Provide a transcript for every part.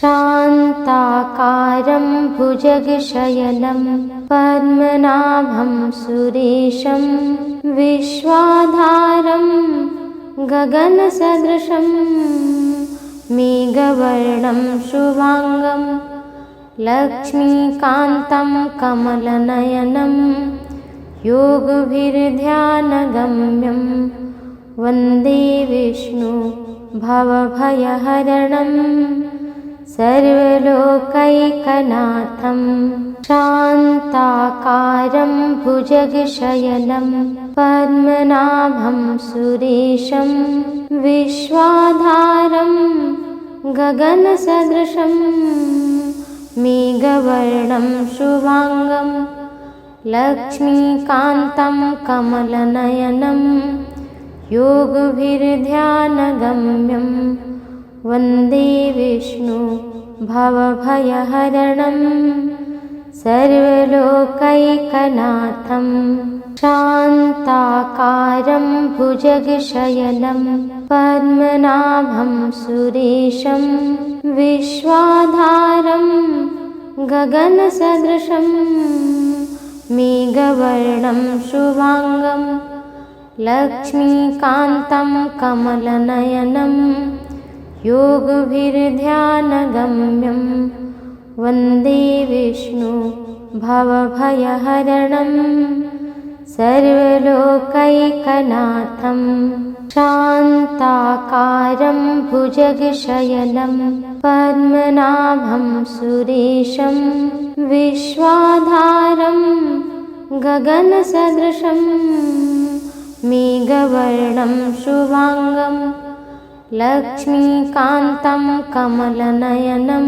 शान्ताकारं भुजगशयनं पद्मनाभं सुरेशं विश्वाधारं गगनसदृशं मेघवर्णं शुभांगं लक्ष्मीकान्तं कमलनयनं योगभिर्ध्यानगम्यं वन्दे विष्णु भवभयहरणं सर्वलोकैकनाथं। शान्ताकारं भुजगशयनं पद्मनाभं सुरेशं विश्वाधारं गगनसदृशं मेघवर्णं शुभांगं लक्ष्मीकान्तं कमलनयनं योगभिर्ध्यानगम्यं वन्दे विष्णु भवभयहरणं सर्वलोकैकनाथं। शान्ताकारं भुजगशयनं पद्मनाभं सुरेशं विश्वाधारं गगनसदृशं मेघवर्णं शुभांगं लक्ष्मीकान्तं कमलनयनं योगभिर्ध्यानगम्यं वन्दे विष्णु भवभयहरणं सर्वलोकैकनाथं। शान्ताकारं भुजगशयनं पद्मनाभं सुरेशं विश्वाधारं गगनसदृशं मेघवर्णं शुभांगं लक्ष्मीकान्तं कमलनयनं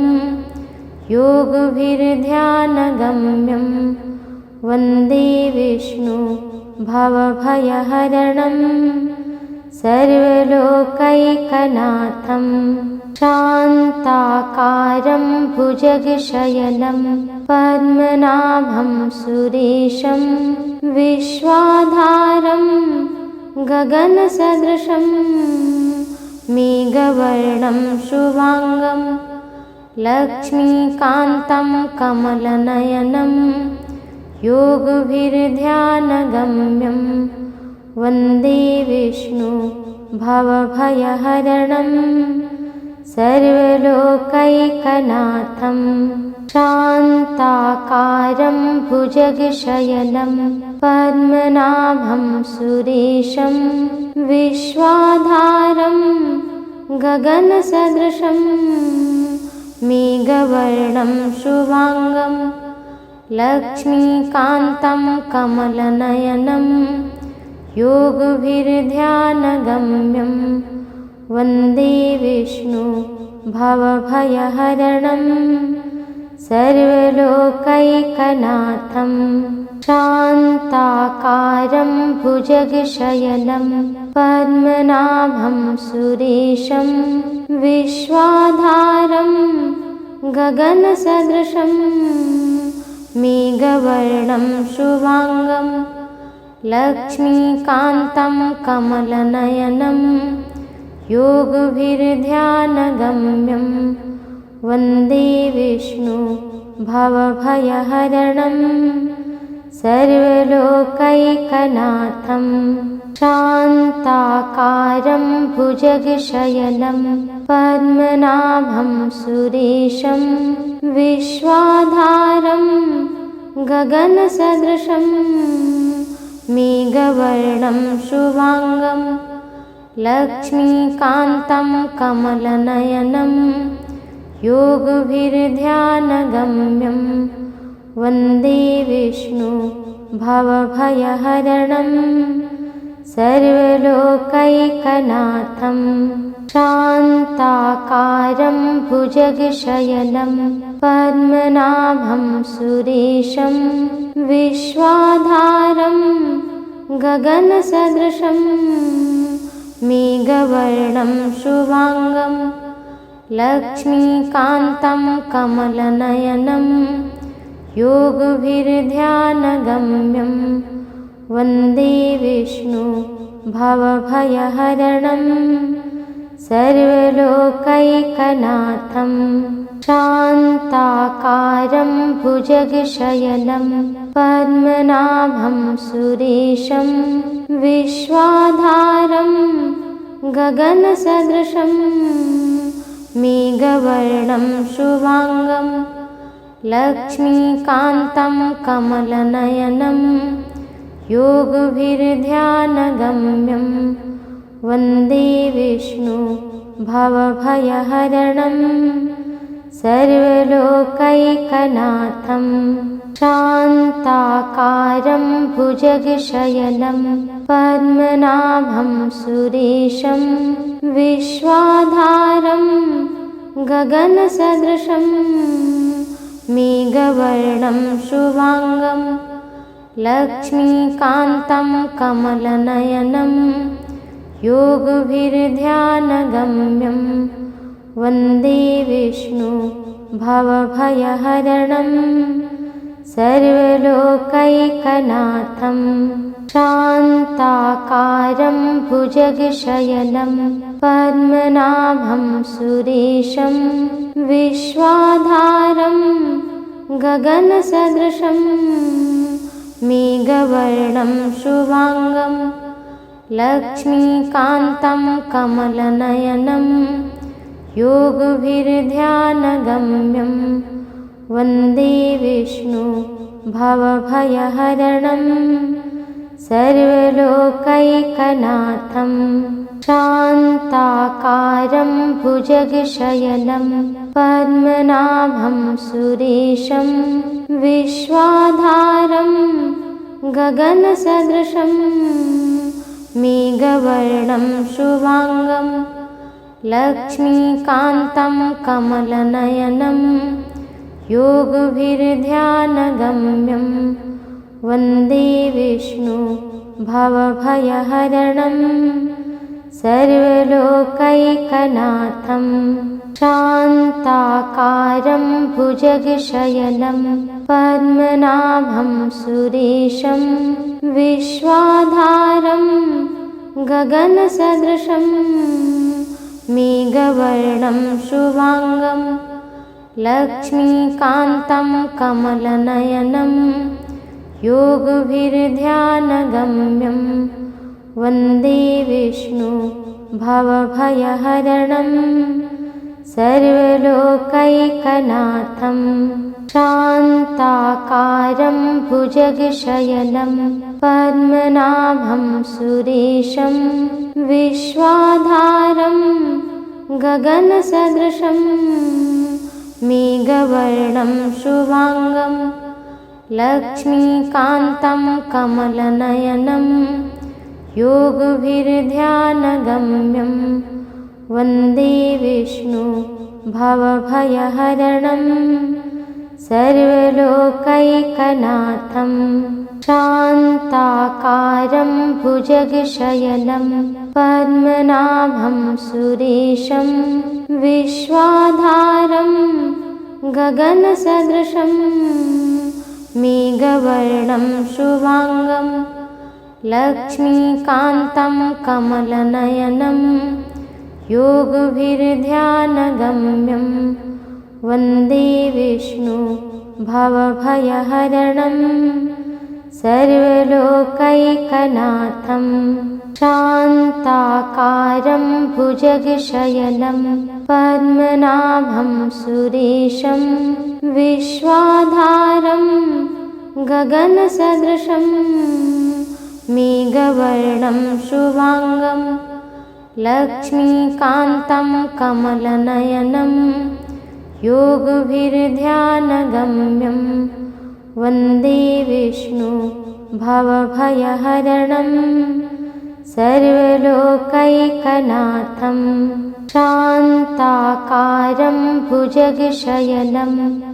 योगभिर्ध्यानगम्यं वन्दे विष्णु भवभयहरणं सर्वलोकैकनाथं। शान्ताकारं भुजगशयनं पद्मनाभं सुरेशं विश्वाधारं गगनसदृशं मेघवर्णं शुभांगं लक्ष्मीकान्तं कमलनयनं योगभिर्ध्यानगम्यं वन्दे विष्णु भवभयहरणं सर्वलोकैकनाथं। शान्ताकारं भुजगशयनं पद्मनाभं सुरेशं विश्वाधारं गगनसदृशं मेघवर्णं शुभांगं लक्ष्मीकान्तं कमलनयनं योगभिर्ध्यानगम्यं वन्दे विष्णु भवभयहरणं सर्वलोकैकनाथं। शान्ताकारं भुजगशयनं पद्मनाभं सुरेशं विश्वाधारं गगनसदृशं मेघवर्णं शुभांगं लक्ष्मीकान्तं कमलनयनं योगभिर्ध्यानगम्यं वन्दे विष्णु भवभयहरणं सर्वलोकैकनाथं। शान्ताकारं भुजगशयनं पद्मनाभं सुरेशं विश्वाधारं गगनसदृशं मेघवर्णं शुभांगं लक्ष्मीकान्तं कमलनयनं योगभिर्ध्यानगम्यं वन्दे विष्णु भवभयहरणं सर्वलोकैकनाथं। शान्ताकारं भुजगशयनं पद्मनाभं सुरेशं विश्वाधारं गगनसदृशं मेघवर्णं शुभांगं लक्ष्मीकान्तं कमलनयनं योगभिर्ध्यानगम्यं वन्दे विष्णु भवभयहरणं सर्वलोकैकनाथं। शान्ताकारं भुजगशयनं पद्मनाभं सुरेशं विश्वाधारं गगनसदृशं मेघवर्णं शुभांगं लक्ष्मीकान्तं कमलनयनं योगभिर्ध्यानगम्यं वन्दे विष्णु भवभयहरणं सर्वलोकैकनाथं शान्ताकारं भुजगशयनं पद्मनाभं सुरेशं विश्वाधारं गगनसदृशं मेघवर्णं शुभांगं लक्ष्मीकान्तं कमलनयनं योगभिर्ध्यानगम्यं वन्दे विष्णु भवभयहरणं सर्वलोकैकनाथं शान्ताकारं भुजगशयनं पद्मनाभं सुरेशं विश्वाधारं गगनसदृशं मेघवर्णं शुभांगं लक्ष्मीकान्तं कमलनयनं योगभिर्ध्यानगम्यं वन्दे विष्णु भवभयहरणं सर्वलोकैकनाथं शान्ताकारं भुजगशयनं पद्मनाभं सुरेशं विश्वाधारं गगनसदृशं मेघवर्णं शुभांगं लक्ष्मीकान्तं कमलनयनं योगभिर्ध्यानगम्यं वन्दे विष्णु भवभयहरणं सर्वलोकैकनाथं शान्ताकारं भुजगशयनं पद्मनाभं सुरेशं विश्वाधारं गगनसदृशं मेघवर्णं शुभांगं लक्ष्मीकान्तं कमलनयनं योगभिर्ध्यानगम्यं वन्दे विष्णु भवभयहरणं सर्वलोकैकनाथं शान्ताकारं भुजगशयनं पद्मनाभं सुरेशं विश्वाधारं गगनसदृशं मेघवर्णं शुभांगं लक्ष्मीकान्तं कमलनयनं योगभिर्ध्यानगम्यं वन्दे विष्णु भवभयहरणं सर्वलोकैकनाथं शान्ताकारं भुजगशयनं पद्मनाभं सुरेशं विश्वाधारं गगनसदृशं मेघवर्णं शुभांगं लक्ष्मीकान्तं कमलनयनं योगभिर्ध्यानगम्यं वन्दे विष्णु भवभयहरणं सर्वलोकैकनाथं शान्ताकारं भुजगशयनं पद्मनाभं सुरेशं विश्वाधारं गगनसदृशं मेघवर्णं शुभांगं लक्ष्मीकान्तं कमलनयनं योगभिर्ध्यानगम्यं वन्दे विष्णु भवभयहरणं सर्वलोकैकनाथं शान्ताकारं भुजगशयनं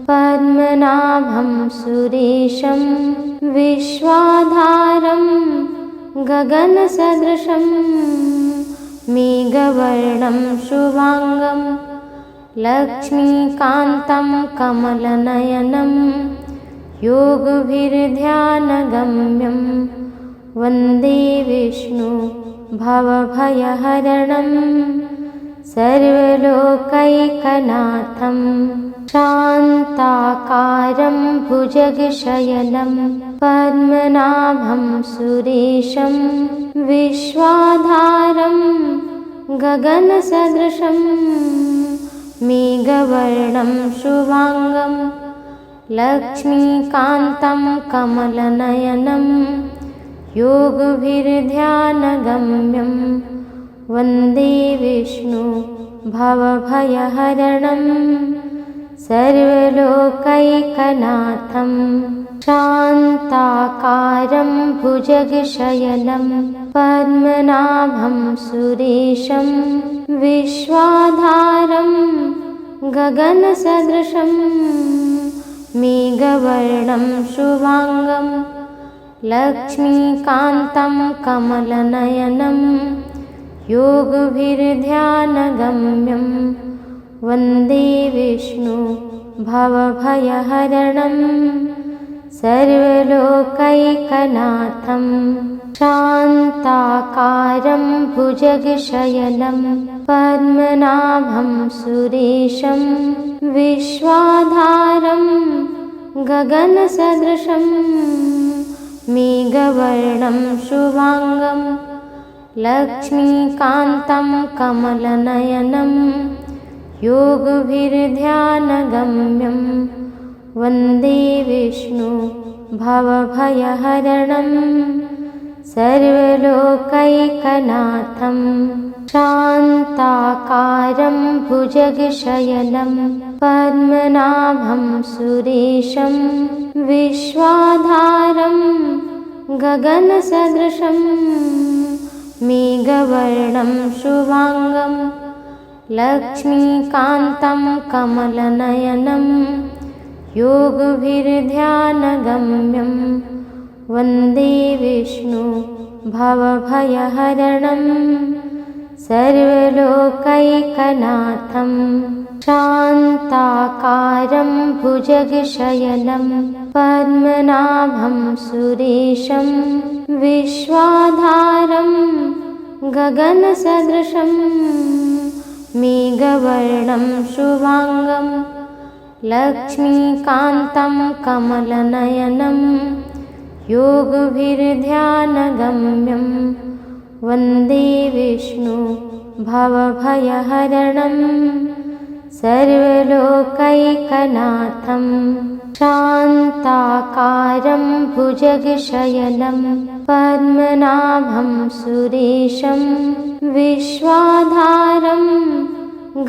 पद्मनाभं सुरेशं विश्वाधारं गगनसदृशं मेघवर्णं शुभांगं लक्ष्मीकान्तं कमलनयनं योगभिर्ध्यानगम्यं वन्दे विष्णु भवभयहरणं सर्वलोकैकनाथं शान्ताकारं भुजगशयनं पद्मनाभं सुरेशं विश्वाधारं गगनसदृशं मेघवर्णं शुभांगं लक्ष्मीकान्तं कमलनयनं योगभिर्ध्यानगम्यं वन्दे विष्णु भवभयहरणं सर्वलोकैकनाथं शान्ताकारं भुजगशयनं पद्मनाभं सुरेशं विश्वाधारं गगनसदृशं मेघवर्णं शुभांगं लक्ष्मीकान्तं कमलनयनं योगभिर्ध्यानगम्यं वन्दे विष्णु भवभयहरणं सर्वलोकैकनाथं शान्ताकारं भुजगशयनं पद्मनाभं सुरेशं विश्वाधारं गगनसदृशं मेघवर्णं शुभांगं लक्ष्मीकान्तं कमलनयनं योगभिर्ध्यानगम्यं वन्दे विष्णु भवभयहरणं सर्वलोकैकनाथं शान्ताकारं भुजगशयनं पद्मनाभं सुरेशं विश्वाधारं गगनसदृशं मेघवर्णं शुभांगं लक्ष्मीकान्तं कमलनयनं योगभिर्ध्यानगम्यं वन्दे विष्णु भवभयहरणं सर्वलोकैकनाथं शान्ताकारं भुजगशयनं पद्मनाभं सुरेशं विश्वाधारं गगनसदृशं मेघवर्णं शुभांगं लक्ष्मीकान्तं कमलनयनं योगभिर्ध्यानगम्यं वन्दे विष्णु भवभयहरणं सर्वलोकैकनाथं शान्ताकारं भुजगशयनं पद्मनाभं सुरेशं विश्वाधारं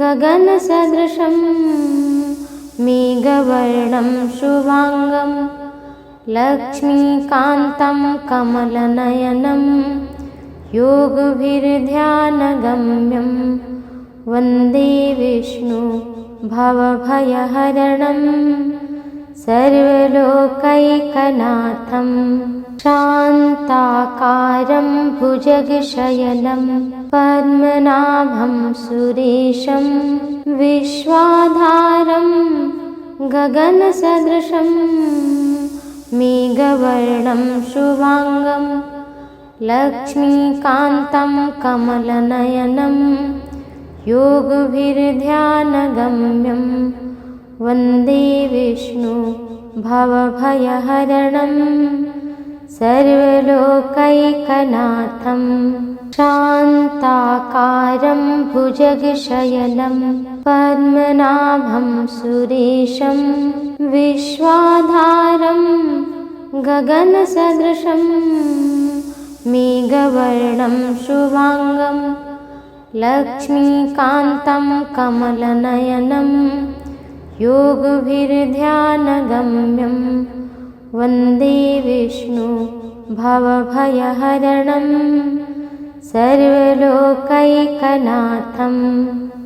गगनसदृशं मेघवर्णं शुभांगं लक्ष्मीकान्तं कमलनयनं योगभिर्ध्यानगम्यं वन्दे विष्णु भवभयहरणं सर्वलोकैकनाथं शान्ताकारं भुजगशयनं पद्मनाभं सुरेशं विश्वाधारं गगनसदृशं मेघवर्णं शुभांगं लक्ष्मीकान्तं कमलनयनं योगभिर्ध्यानगम्यं वन्दे विष्णु भवभयहरणं सर्वलोकैकनाथं शान्ताकारं भुजगशयनं पद्मनाभं सुरेशं विश्वाधारं गगनसदृशं मेघवर्णं शुभांगं लक्ष्मीकान्तं कमलनयनं योगभिर्ध्यानगम्यं वन्दे विष्णु भवभयहरणं सर्वलोकैकनाथं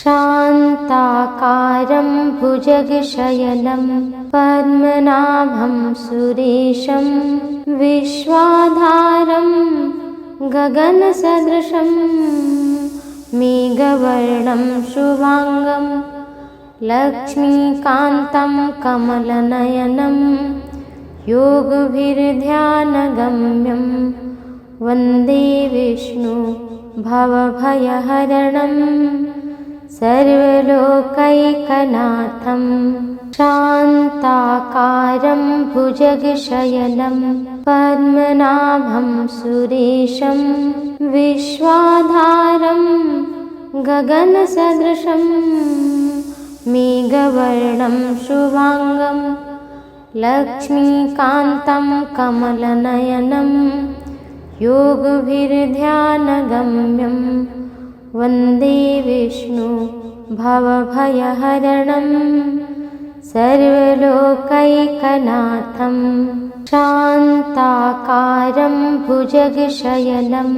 शान्ताकारं भुजगशयनं पद्मनाभं सुरेशं विश्वाधारं गगनसदृशं मेघवर्णं शुभांगं लक्ष्मीकान्तं कमलनयनं योगभिर्ध्यानगम्यं वन्दे विष्णु भवभयहरणं सर्वलोकैकनाथं शान्ताकारं भुजगशयनं पद्मनाभं सुरेशं विश्वाधारं गगनसदृशं मेघवर्णं शुभांगं लक्ष्मीकान्तं कमलनयनं योगभिर्ध्यानगम्यं वन्दे विष्णु भवभयहरणं सर्वलोकैकनाथं शान्ताकारं भुजगशयनं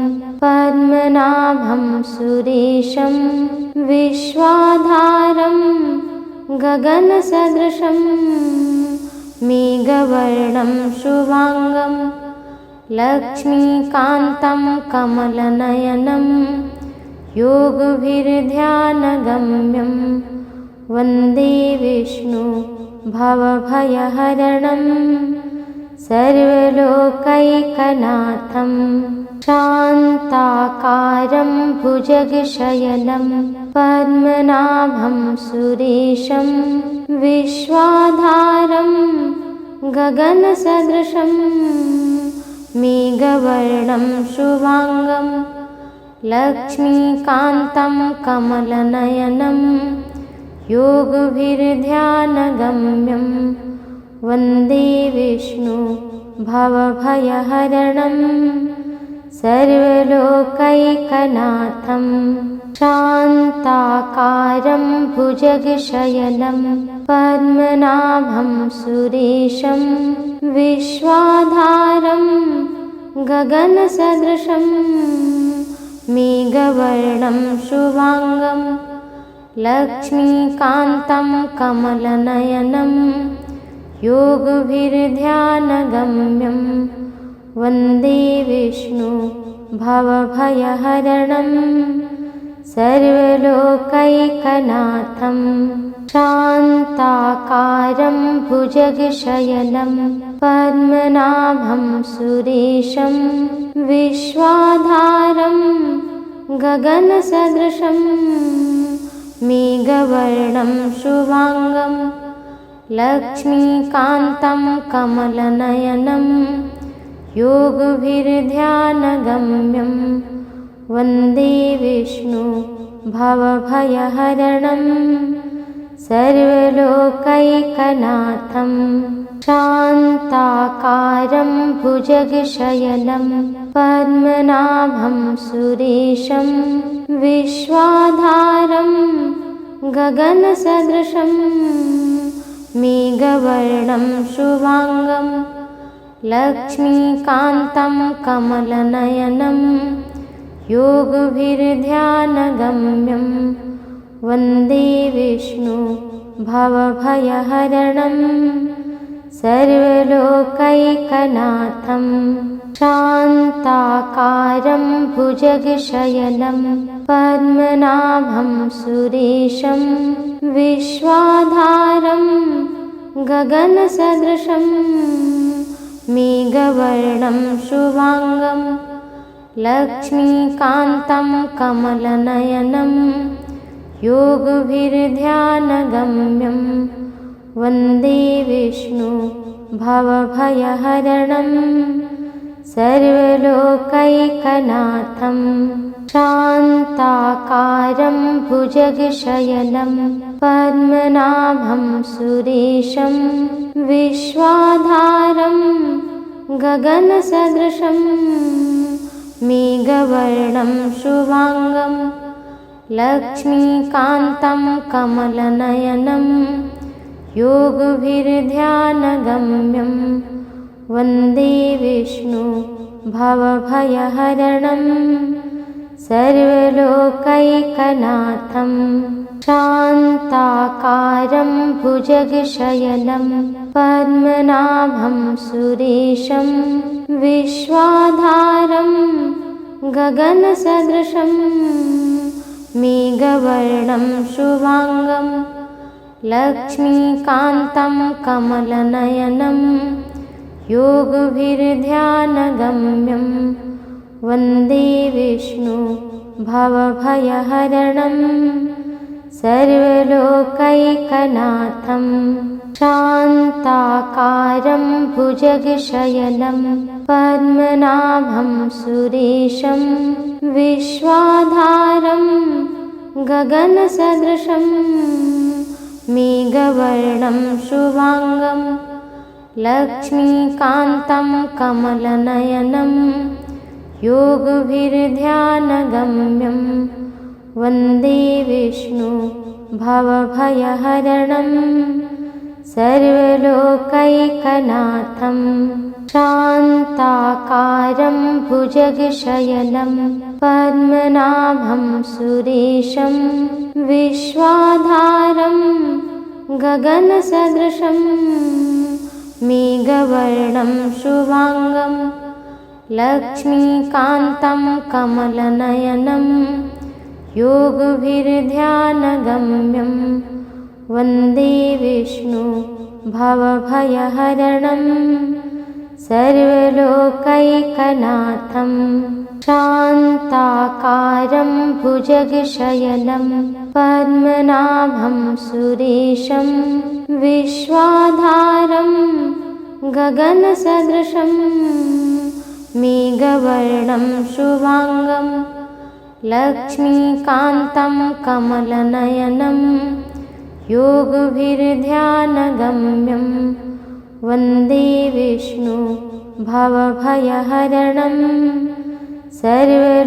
पद्मनाभं सुरेशं विश्वाधारं गगनसदृशं मेघवर्णं शुभांगं लक्ष्मीकान्तं कमलनयनं योगभिर्ध्यानगम्यं वन्दे विष्णु भवभयहरणं सर्वलोकैकनाथं शान्ताकारं भुजगशयनं पद्मनाभं सुरेशं विश्वाधारं गगनसदृशं मेघवर्णं शुभांगं लक्ष्मीकान्तं कमलनयनं योगभिर्ध्यानगम्यं वन्दे विष्णु भवभयहरणं सर्वलोकैकनाथं शान्ताकारं भुजगशयनं पद्मनाभं सुरेशं विश्वाधारं गगनसदृशं मेघवर्णं शुभांगं लक्ष्मीकान्तं कमलनयनं योगभिर्ध्यानगम्यं वन्दे विष्णु भवभयहरणं सर्वलोकैकनाथं शान्ताकारं भुजगशयनं पद्मनाभं सुरेशं विश्वाधारं गगनसदृशं मेघवर्णं शुभांगं लक्ष्मीकान्तं कमलनयनं योगभिर्ध्यानगम्यं वन्दे विष्णु भवभयहरणं सर्वलोकैकनाथं शान्ताकारं भुजगशयनं पद्मनाभं सुरेशं विश्वाधारं गगनसदृशं मेघवर्णं शुभांगं लक्ष्मीकान्तं कमलनयनं योगभिर्ध्यानगम्यं वन्दे विष्णु भवभयहरणं सर्वलोकैकनाथं शान्ताकारं भुजगशयनं पद्मनाभं सुरेशं विश्वाधारं गगनसदृशं मेघवर्णं शुभांगं लक्ष्मीकान्तं कमलनयनं योगभिर्ध्यानगम्यं वन्दे विष्णु भवभयहरणं सर्वलोकैकनाथं शान्ताकारं भुजगशयनं पद्मनाभं सुरेशं विश्वाधारं गगनसदृशं मेघवर्णं शुभांगं लक्ष्मीकान्तं कमलनयनं योगभिर्ध्यानगम्यं वन्दे विष्णु भवभयहरणं सर्वलोकैकनाथं शान्ताकारं भुजगशयनं पद्मनाभं सुरेशं विश्वाधारं गगनसदृशं मेघवर्णं शुभांगं लक्ष्मीकान्तं कमलनयनं योगभिर्ध्यानगम्यं वन्दे विष्णु भवभयहरणं सर्वलोकैकनाथं शान्ताकारं भुजगशयनं पद्मनाभं सुरेशं विश्वाधारं गगनसदृशं मेघवर्णं शुभांगं लक्ष्मीकान्तं कमलनयनं योगभिर्ध्यानगम्यं वन्दे विष्णु भवभयहरणं सर्वलोकैकनाथं शान्ताकारं भुजगशयनं पद्मनाभं सुरेशं विश्वाधारं गगनसदृशं मेघवर्णं शुभांगं लक्ष्मीकान्तं कमलनयनं योगभिर्ध्यानगम्यं वन्दे विष्णु भवभयहरणं सर्वलोकैकनाथं शान्ताकारं भुजगशयनं पद्मनाभं सुरेशं विश्वाधारं गगनसदृशं मेघवर्णं शुभांगं लक्ष्मीकान्तं कमलनयनं योगभिर्ध्यानगम्यं वन्दे विष्णु भवभयहरणं सर्वलोकैकनाथं